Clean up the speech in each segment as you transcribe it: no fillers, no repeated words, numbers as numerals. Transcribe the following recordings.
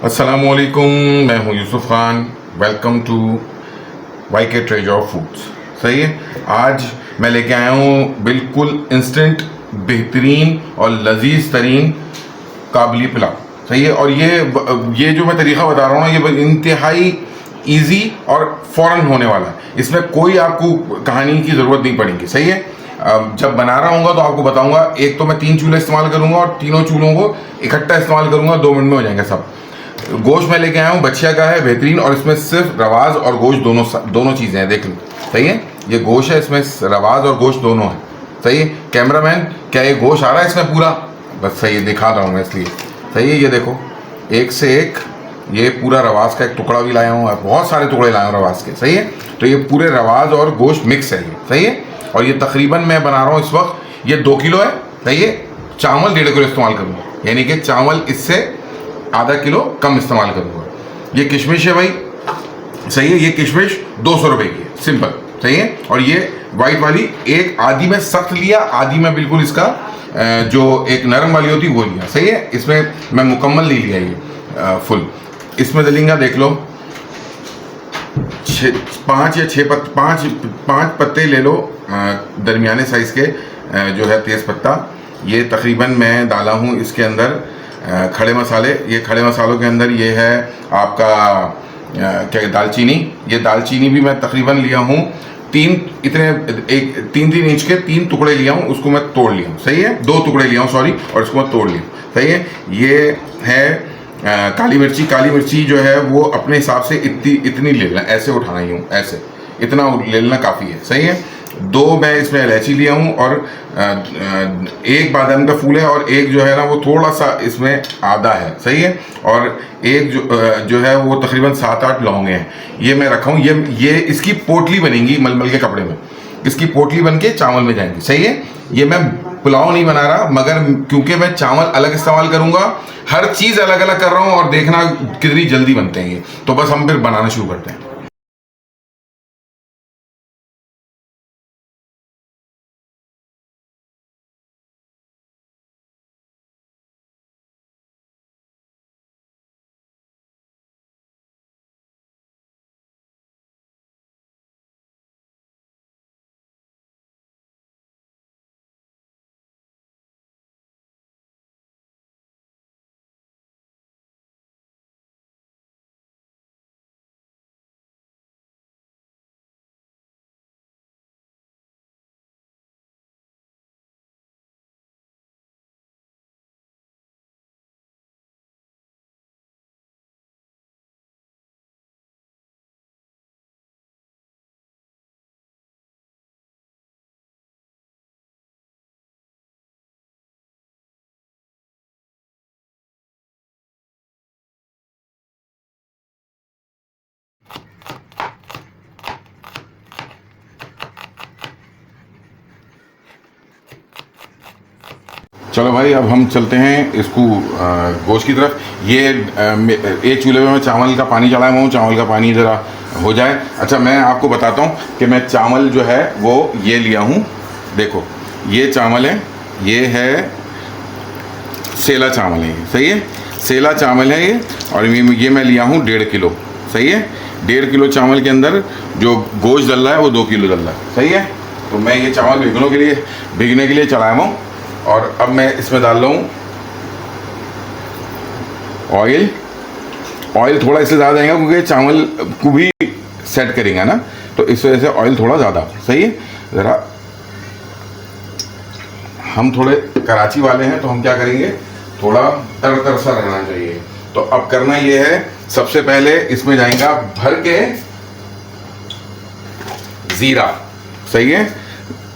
अस्सलामुअलैकुम, मैं हूं Yusuf Khan. Welcome to YK Treasure Foods. सही है, आज मैं लेके आया हूं बिल्कुल इंस्टेंट बेहतरीन और लजीज तरीन काबली पुलाव। सही है, और ये जो मैं तरीका बता रहा हूँ ना, ये इंतहाई इजी और फ़ौरन होने वाला है। इसमें कोई आपको कहानी की ज़रूरत नहीं पड़ेगी। सही है, जब बना रहा हूँ तो आपको बताऊंगा। एक तो मैं 3 चूल्हे इस्तेमाल करूंगा और तीनों चूल्हों को इकट्ठा इस्तेमाल करूंगा, 2 मिनट में हो जाएंगे सब। गोश्त मैं लेके आया हूँ बछिया का है, बेहतरीन, और इसमें सिर्फ रवाज और गोश्त दोनों चीज़ें हैं। देख लो, सही है, ये गोश्त है, इसमें रवाज और गोश्त दोनों है। सही है, कैमरामैन क्या ये गोश्त आ रहा है इसमें पूरा? बस सही है, दिखा रहा हूँ मैं इसलिए। सही है, ये देखो, एक से एक ये पूरा रवाज का एक टुकड़ा भी लाया हूँ, बहुत सारे टुकड़े लाया हूँ रवाज के। सही है, तो ये पूरे रवाज और गोश्त मिक्स है ये। सही है, और ये तकरीबन मैं बना रहा हूँ इस वक्त, ये 2 किलो है। सही है, चावल 1.5 किलो इस्तेमाल करूँगा, यानी कि चावल इससे आधा किलो कम इस्तेमाल करूँगा। ये किशमिश है भाई, सही है, ये किशमिश 200 रुपये की है, सिंपल। सही है, और ये वाइट वाली एक आधी में सख्त लिया, आधी में बिल्कुल इसका जो एक नरम वाली होती वो लिया। सही है, इसमें मैं मुकम्मल नहीं लिया ये फुल। इसमें डलेंगे, देख लो, 5 या 6 पाँच पत्ते ले लो, दरमियाने साइज़ के, जो है तेज़ पत्ता। ये तकरीबन मैं डाला हूँ इसके अंदर खड़े मसाले। ये खड़े मसालों के अंदर ये है आपका क्या, दालचीनी। ये दालचीनी भी मैं तकरीबन लिया हूँ 3 इंच के 3 टुकड़े लिया हूँ, उसको मैं तोड़ लिया हूँ। सही है, 2 टुकड़े लिया हूँ, सॉरी, और इसको मैं तोड़ लिया हूँ। सही है, ये है काली मिर्ची। काली मिर्ची जो है वो अपने हिसाब से इतनी ले लेना, ऐसे उठाना ही हूँ, ऐसे इतना ले लेना काफ़ी है। सही है, 2 मैं इसमें इलायची लिया हूँ, और 1 बादाम का फूल है, और एक जो है ना वो थोड़ा सा इसमें आधा है। सही है, और एक जो है वो तकरीबन 7-8 लौंगे हैं, ये मैं रखा हूँ। ये इसकी पोटली बनेगी मलमल के कपड़े में, इसकी पोटली बन के चावल में जाएंगी। सही है, ये मैं पुलाव नहीं बना रहा, मगर क्योंकि मैं चावल अलग इस्तेमाल करूंगा, हर चीज़ अलग अलग कर रहा हूँ, और देखना कितनी जल्दी बनते हैं ये। तो बस हम फिर बनाना शुरू करते हैं। चलो भाई, अब हम चलते हैं इसको गोश्त की तरफ। ये एक चूल्हे में मैं चावल का पानी चढ़ाया हुआ हूँ, चावल का पानी ज़रा हो जाए। अच्छा, मैं आपको बताता हूँ कि मैं चावल जो है वो ये लिया हूँ। देखो, ये चावल है, ये है सेला चावल है। सही है, सेला चावल है ये, और ये मैं लिया हूँ 1.5 किलो। सही है, 1.5 किलो चावल के अंदर जो गोश्त डल रहा है वो 2 किलो डल रहा है। सही है, तो मैं ये चावल भिगने के लिए चढ़ाया हूँ, और अब मैं इसमें डाल रहा हूँ ऑयल थोड़ा इसलिए ज़्यादा जाएगा क्योंकि चावल को भी सेट करेंगे ना, तो इस वजह से ऑयल थोड़ा ज़्यादा। सही है, ज़रा हम थोड़े कराची वाले हैं तो हम क्या करेंगे, थोड़ा तर सा रहना चाहिए। तो अब करना ये है, सबसे पहले इसमें जाएगा भर के ज़ीरा। सही है,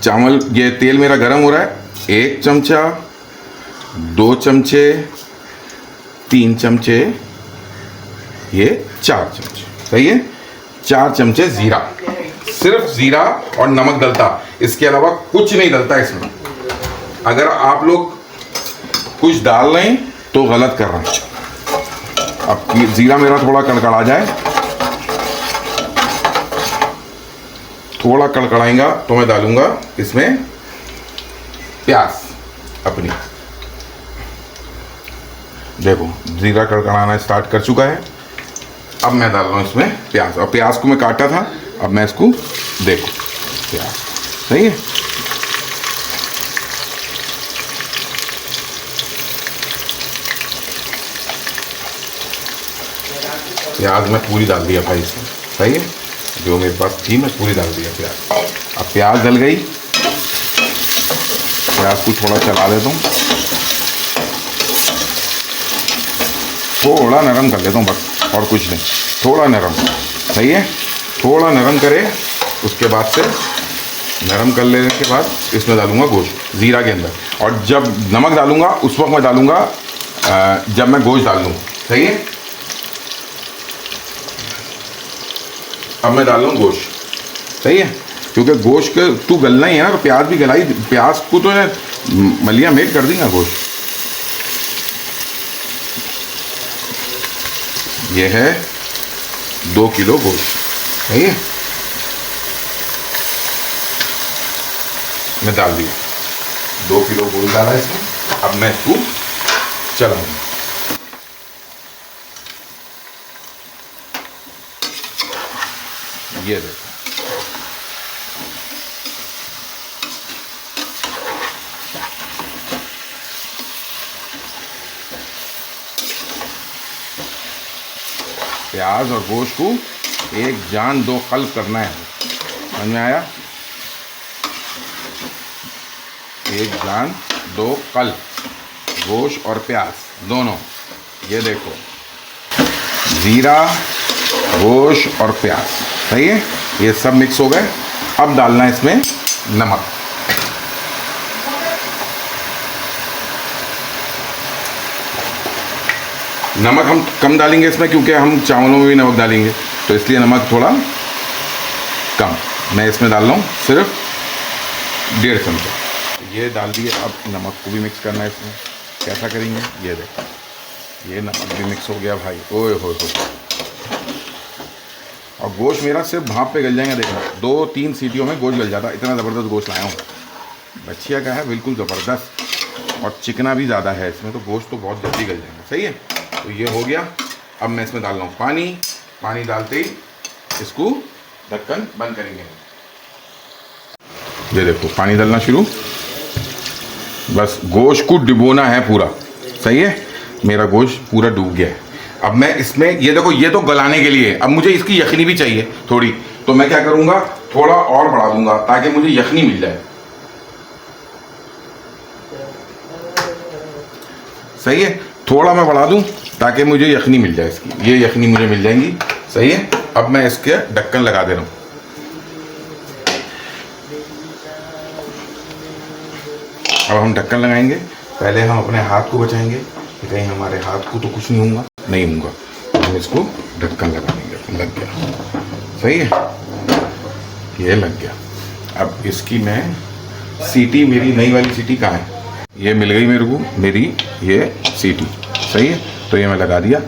चावल, ये तेल मेरा गर्म हो रहा है। 1 चमचा, 2 चमचे, 3 चमचे, ये 4 चमचे। सही है, 4 चमचे ज़ीरा, सिर्फ ज़ीरा और नमक डलता, इसके अलावा कुछ नहीं डलता इसमें। अगर आप लोग कुछ डाल रहे हैं तो गलत कर रहे हैं। अब ज़ीरा मेरा थोड़ा कड़कड़ा जाए, थोड़ा कड़कड़ाएगा तो मैं डालूंगा इसमें प्याज अपनी। देखो ज़ीरा कड़कड़ाना स्टार्ट कर चुका है। अब मैं डाल रहा हूँ इसमें प्याज, और प्याज को मैं काटा था, अब मैं इसको देखो प्याज सही है। प्याज मैं पूरी डाल दिया भाई इसमें, सही है, जो मेरे पास थी मैं पूरी डाल दिया प्याज। अब प्याज डल गई, प्याज को थोड़ा चला देता हूँ, थोड़ा नरम कर लेता हूँ बस, और कुछ नहीं, थोड़ा नरम, सही है, थोड़ा नरम करे। उसके बाद से नरम कर लेने के बाद इसमें डालूंगा गोश्त ज़ीरा के अंदर, और जब नमक डालूंगा उस वक्त मैं डालूंगा जब मैं गोश्त डाल दूँ, सही है। अब मैं डाल रहा हूँ गोश्त, सही है, क्योंकि गोश्त तो गलना ही है ना, तो प्याज भी गलाई, प्याज को तो मलिया मेट कर देंगे गोश्त। ये है 2 किलो गोश्त, सही है, मैं डाल दिया 2 किलो गोश्त डाला इसमें। अब मैं इसको चलाऊंगा, ये देखो प्याज और गोश्त को एक जान दो कल्ब करना है, समझ में आया? एक जान दो कल्ब, गोश्त और प्याज दोनों। ये देखो ज़ीरा, गोश्त और प्याज, सही है, ये सब मिक्स हो गए। अब डालना है इसमें नमक, नमक हम कम डालेंगे इसमें क्योंकि हम चावलों में भी नमक डालेंगे, तो इसलिए नमक थोड़ा कम। मैं इसमें डाल रहा हूँ सिर्फ 1.5 चमचा, ये डाल दिए। अब नमक को भी मिक्स करना है इसमें, कैसा करेंगे ये देखो, ये नमक भी मिक्स हो गया भाई, ओए हो। और गोश्त मेरा सिर्फ भाप पे गल जाएगा, देखना 2-3 सीटियों में गोश्त गल जाता, इतना ज़बरदस्त गोश्त लाया हूँ। बच्चिया का है बिल्कुल ज़बरदस्त, और चिकना भी ज़्यादा है इसमें, तो गोश्त तो बहुत जल्दी गल जाएगा, सही है। तो ये हो गया। अब मैं इसमें डाल रहा हूँ पानी, पानी डालते ही इसको ढक्कन बंद करेंगे। ये देखो पानी डालना शुरू, बस गोश्त को डुबोना है पूरा, सही है, मेरा गोश्त पूरा डूब गया है। अब मैं इसमें ये देखो, ये तो गलाने के लिए, अब मुझे इसकी यखनी भी चाहिए थोड़ी, तो मैं क्या करूँगा, थोड़ा और बढ़ा दूंगा ताकि मुझे यखनी मिल जाए, सही है, थोड़ा मैं बढ़ा दूं ताकि मुझे यखनी मिल जाए इसकी, ये यखनी मुझे मिल जाएंगी, सही है। अब मैं इसके ढक्कन लगा दे रहा हूँ। अब हम ढक्कन लगाएंगे, पहले हम अपने हाथ को बचाएंगे कि कहीं हमारे हाथ को तो कुछ नहीं होगा, नहीं होगा। हम इसको ढक्कन लगा देंगे, लग गया, सही है, ये लग गया। अब इसकी मैं सीटी, मेरी नई वाली सीटी कहाँ है, ये मिल गई मेरे को, मेरी ये सीटी, सही है, तो ये मैं लगा दिया।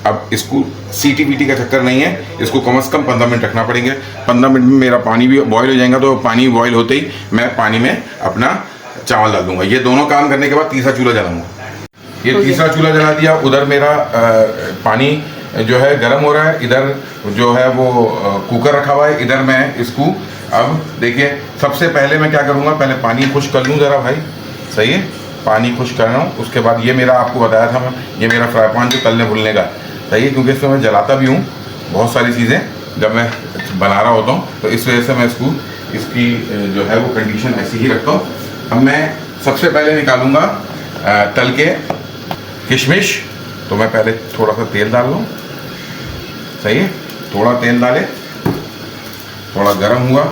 अब इसको सीटी वीटी का चक्कर नहीं है, इसको कम से कम 15 मिनट रखना पड़ेंगे। 15 मिनट में मेरा पानी भी बॉयल हो जाएगा, तो पानी बॉयल होते ही मैं पानी में अपना चावल डाल दूंगा। ये दोनों काम करने के बाद तीसरा चूल्हा जलाऊंगा। ये तीसरा चूल्हा जला दिया, उधर मेरा पानी जो है गर्म हो रहा है, इधर जो है वो कुकर रखा हुआ है, इधर मैं इसको अब देखिए सबसे पहले मैं क्या करूँगा, पहले पानी खुश कर लूँ ज़रा भाई, सही है, पानी खुश कर रहा हूँ। उसके बाद ये मेरा आपको बताया था मैं, ये मेरा फ्राई पैन जो तलने भुलने का, सही है, क्योंकि इसमें मैं जलाता भी हूँ बहुत सारी चीज़ें जब मैं बना रहा होता हूँ, तो इस वजह से मैं इसको, इसकी जो है वो कंडीशन ऐसी ही रखता हूँ। अब मैं सबसे पहले निकालूंगा तल के किशमिश, तो मैं पहले थोड़ा सा तेल डाल लूँ, सही है, थोड़ा तेल डाले, थोड़ा गर्म हुआ,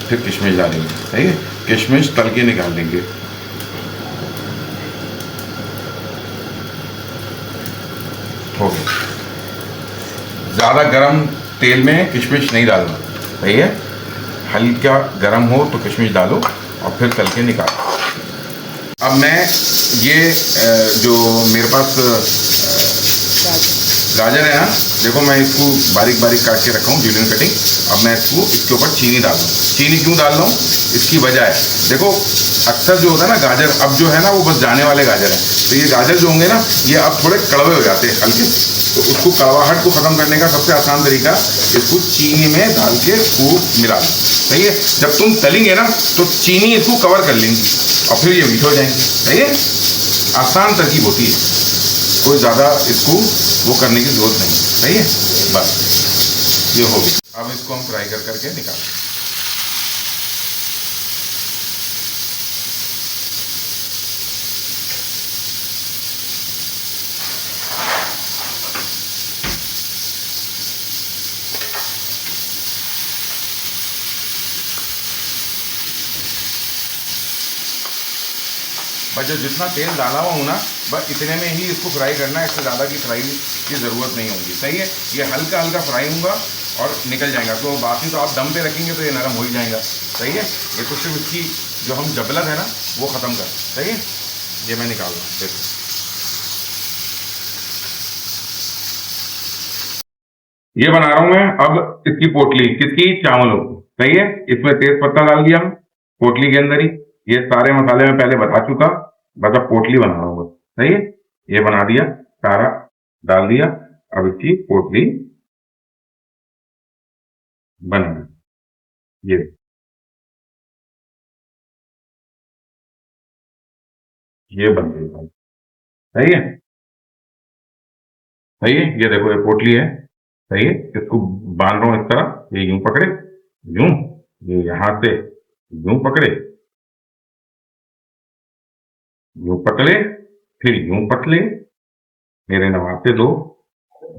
फिर किशमिश डालेंगे, सही है, किशमिश तल के निकाल देंगे। हो गया, ज़्यादा गर्म तेल में किशमिश नहीं डालना, सही है, हल्का गर्म हो तो किशमिश डालो और फिर तल के निकालो। अब मैं ये जो मेरे पास गाजर है यहाँ, देखो मैं इसको बारीक बारीक काट के रखा हूँ, जूलियन कटिंग। अब मैं इसको इसके ऊपर चीनी डाल दूँ। चीनी क्यों डाल रहा हूँ, इसकी वजह है, देखो अक्सर जो होता है ना गाजर, अब जो है ना वो बस जाने वाले गाजर हैं, तो ये गाजर जो होंगे ना ये अब थोड़े कड़वे हो जाते हैं हल्के, तो उसको कड़वाहट को ख़त्म करने का सबसे आसान तरीका इसको चीनी में डाल के खूब मिला लो। सही है, जब तुम तलेंगे ना तो चीनी इसको कवर कर लेंगी और फिर ये मीठे हो जाएंगे। सही है, आसान तरकीब होती है, कोई ज़्यादा इसको वो करने की जरूरत नहीं। सही है, बस ये हो गया। अब इसको हम फ्राई कर करके निकालें। बस जो जितना तेल डाला हुआ हूँ ना बस इतने में ही इसको फ्राई करना है, इससे ज़्यादा की फ्राई की ज़रूरत नहीं होगी। सही है, ये हल्का हल्का फ्राई होगा और निकल जाएगा, तो बाकी तो आप दम पे रखेंगे तो ये नरम हो ही जाएगा। सही है, ये तो सिर्फ इसकी जो हम जबलत है ना वो ख़त्म कर। सही है, ये मैं निकाल रहा हूँ, देखो ये बना रहा हूँ मैं अब इसकी पोटली, किसकी, चावलों की। सही है, इसमें तेज पत्ता डाल दिया पोटली के अंदर ही, ये सारे मसाले मैं पहले बता चुका, बस अब पोटली बना रहा हूँ। सही है, ये बना दिया, सारा डाल दिया, अब इसकी पोटली बन गई। ये बन गई। सही है, सही है, ये देखो ये पोटली है। सही है, इसको बांध रहा हूँ इस तरह, ये यूं पकड़े, यूं, ये यहाँ से यूं पकड़े, यूं पकड़े, फिर यूं पतले, मेरे नवासे दो,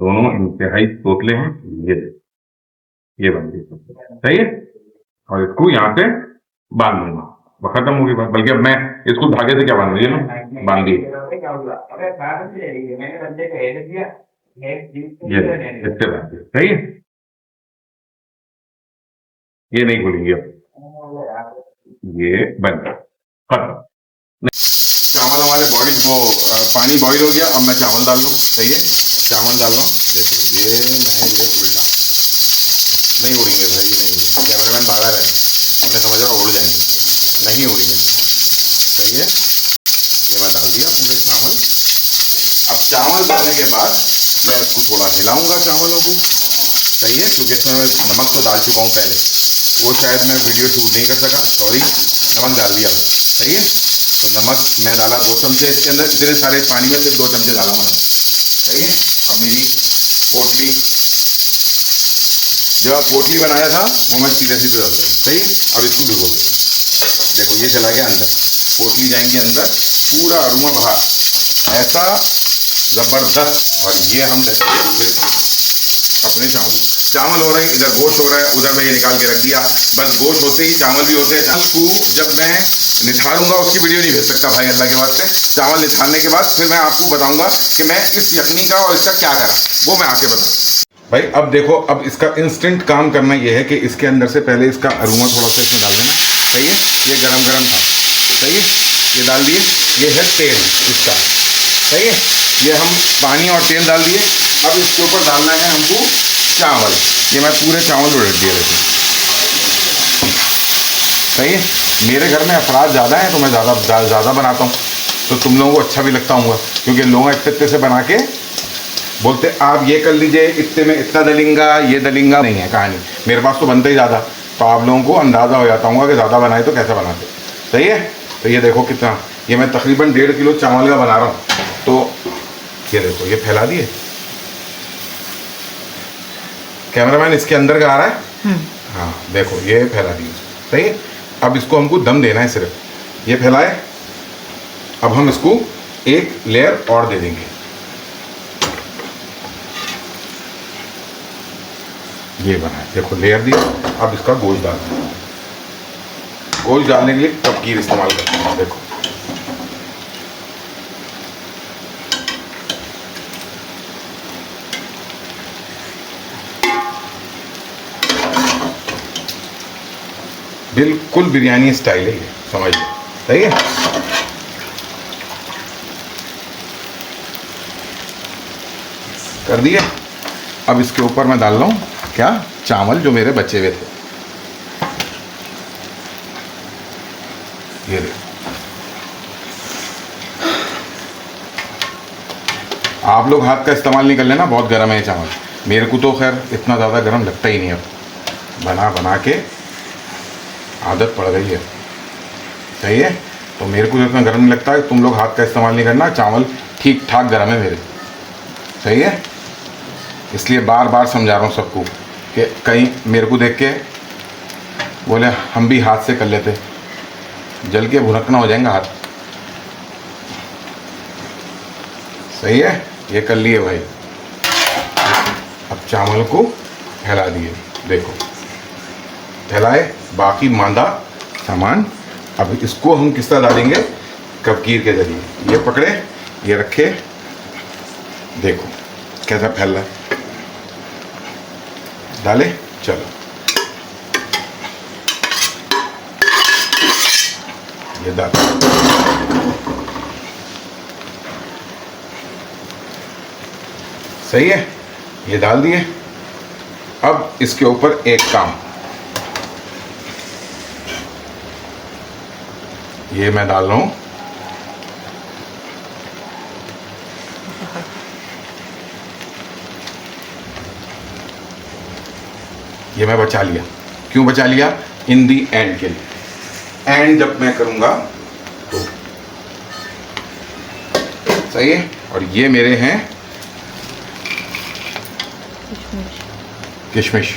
दोनों इंतहाई तोतले हैं। ये बन गई। सही है, और इसको यहाँ से बांध दूंगा, वो खत्म होगी बात। बल्कि अब मैं इसको धागे से क्या बांध दिया ना, बांध दिए, ये इससे बांध दिया। सही है, ये नहीं खुलेंगे अब, ये बन गया, खत्म। चावल हमारे बॉइल वो पानी बॉईल हो गया, अब मैं चावल डाल लूँ। सही है, चावल डाल रहा हूँ, देखो ये मैं ये उल्टा नहीं उड़ेंगे भाई, नहीं कैमरामैन बाहर है, मैं समझ रहा हूँ उड़ जाएंगे, नहीं उड़ेंगे। सही है, ये मैं डाल दिया पूरे चावल। अब चावल डालने के बाद मैं इसको थोड़ा हिलाऊंगा चावलों को। सही है, क्योंकि इसमें मैं नमक तो डाल चुका हूँ पहले, वो शायद मैं वीडियो शूट नहीं कर सका, सॉरी, नमक डाल दिया। सही है, तो नमक मैं डाला 2 चमचे इसके अंदर, इतने सारे पानी में सिर्फ 2 चमचे डाला मैंने। सही है, अब मेरी पोटली जो पोटली बनाया था वो मैं सीधे सीधे डाल दूँ। सही है, अब इसको भिगो दूँ, देखो ये चला गया अंदर, पोटली जाएंगे अंदर, पूरा अरोमा बाहर, ऐसा ज़बरदस्त। और ये हम देखते फिर अपने चावल हो रहे हैं, इधर गोश्त हो रहा है, उधर मैं ये निकाल के रख दिया। बस गोश्त होते ही चावल भी होते हैं। चावल को जब मैं निथारूंगा उसकी वीडियो नहीं भेज सकता भाई अल्लाह के वास्ते। चावल निथारने के बाद फिर मैं आपको बताऊंगा कि मैं इस यखनी का और इसका क्या करा, वो मैं आके बता भाई। अब देखो, अब इसका इंस्टेंट काम करना ये है कि इसके अंदर से पहले इसका अरोमा थोड़ा सा इसमें डाल देना। सही है, ये गरम गरम था। सही है, ये डाल दिए, ये है तेल इसका। सही है, ये हम पानी और तेल डाल दिए। अब इसके ऊपर डालना है हमको चावल, ये मैं पूरे चावल उलट दिए देखो। सही है, मेरे घर में अफराद ज़्यादा हैं तो मैं ज़्यादा बनाता हूँ, तो तुम लोगों को अच्छा भी लगता हूँ, क्योंकि लोग इतने से बना के बोलते आप ये कर लीजिए, इतने में इतना दलेंगा, ये दलेंगा, नहीं है कहानी। मेरे पास तो बनता ही ज़्यादा, तो आप लोगों को अंदाज़ा हो जाता हूँ कि ज़्यादा बनाए तो कैसे बनाते। सही है, तो ये देखो कितना, ये मैं तकरीबन 1.5 किलो चावल का बना रहा हूँ, तो ये देखो ये फैला दिए। कैमरामैन इसके अंदर का आ रहा है, हाँ देखो ये फैला दिए। सही है, अब इसको हमको दम देना है सिर्फ, ये फैलाए। अब हम इसको एक लेयर और दे देंगे, ये बना है देखो लेयर दी। अब इसका गोश्त डालना है, गोश्त डालने के लिए तबकीर इस्तेमाल करते हैं। देखो बिल्कुल बिरयानी स्टाइल है ये, समझ लो। सही है, कर दिए। अब इसके ऊपर मैं डाल रहा हूँ क्या, चावल जो मेरे बचे हुए थे। ये देखो, आप लोग हाथ का इस्तेमाल नहीं कर लेना, बहुत गर्म है ये चावल। मेरे को तो खैर इतना ज़्यादा गर्म लगता ही नहीं, अब बना बना के आदत पड़ गई है। सही है, तो मेरे को इतना गर्म नहीं लगता है। तुम लोग हाथ का इस्तेमाल नहीं करना, चावल ठीक ठाक गर्म है मेरे। सही है, इसलिए बार बार समझा रहा हूँ सबको कि कहीं मेरे को देख के बोले हम भी हाथ से कर लेते, जल के भुनकना हो जाएगा हाथ। सही है, ये कर लिए भाई। अब चावल को फैला दिए, देखो फैलाए, बाकी मांदा सामान। अब इसको हम किस तरह डालेंगे, कबकीर के जरिए। ये पकड़े, ये रखे, देखो कैसा फैल रहा है। डाले, चलो ये डाल। सही है, ये डाल दिए। अब इसके ऊपर एक काम, ये मैं डाल रहा हूं ये मैं बचा लिया। क्यों बचा लिया, इन दी एंड के लिए। एंड जब मैं करूंगा तो सही है। और ये मेरे हैं किशमिश,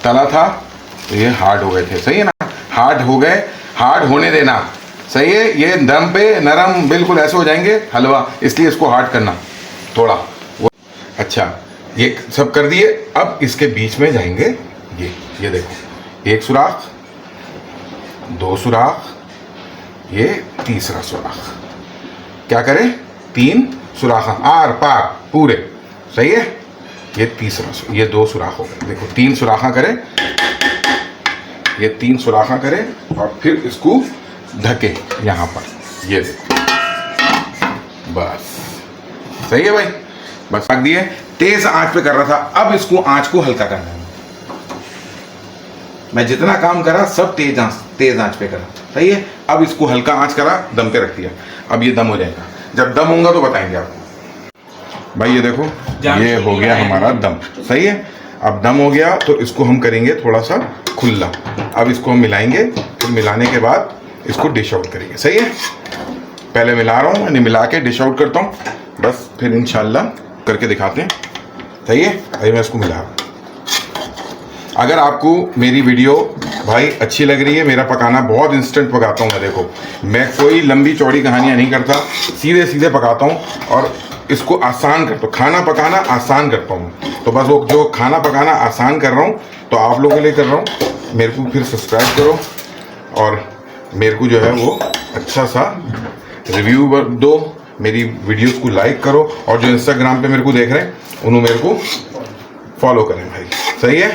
तला था तो ये हार्ड हो गए थे। सही है ना, हार्ड हो गए, हार्ड होने देना। सही है, ये दम पे नरम बिल्कुल ऐसे हो जाएंगे हलवा, इसलिए इसको हार्ड करना थोड़ा वो। अच्छा, ये सब कर दिए। अब इसके बीच में जाएंगे ये देखो, एक सुराख, दो सुराख, ये तीसरा सुराख। क्या करें, 3 सुराख आर पार पूरे। सही है, ये तीसरा, ये 2 सुराख हो गए। देखो 3 सुराखा करें, ये 3 सुराखा करें और फिर इसको ढके यहाँ पर। ये देखो, बस सही है भाई, बस रख दिए। तेज आंच पे कर रहा था, अब इसको आंच को हल्का करना है। मैं जितना काम करा सब तेज आंच पे करा। सही है, अब इसको हल्का आंच करा, दम पे रख दिया। अब ये दम हो जाएगा, जब दम होगा तो बताएंगे आपको। भाई ये देखो, ये हो गया हमारा दम। सही है, अब दम हो गया तो इसको हम करेंगे थोड़ा सा खुला। अब इसको हम मिलाएंगे, फिर मिलाने के बाद इसको डिश आउट करेंगे। सही है, पहले मिला रहा हूँ, यानी मिला के डिश आउट करता हूँ, बस फिर इंशाल्लाह करके दिखाते हैं। सही है, अभी मैं इसको मिला रहा हूँ। अगर आपको मेरी वीडियो भाई अच्छी लग रही है, मेरा पकाना बहुत इंस्टेंट पकाता हूँ मैं। देखो, मैं कोई लंबी चौड़ी कहानियाँ नहीं करता, सीधे सीधे पकाता हूँ और इसको आसान करता हूँ। खाना पकाना आसान करता हूँ, तो बस वो जो खाना पकाना आसान कर रहा हूँ तो आप लोगों के लिए कर रहा हूँ। मेरे को फिर सब्सक्राइब करो और मेरे को जो है वो अच्छा सा रिव्यू दो, मेरी वीडियोस को लाइक करो, और जो इंस्टाग्राम पे मेरे को देख रहे हैं उन्होंने मेरे को फॉलो करें भाई। सही है,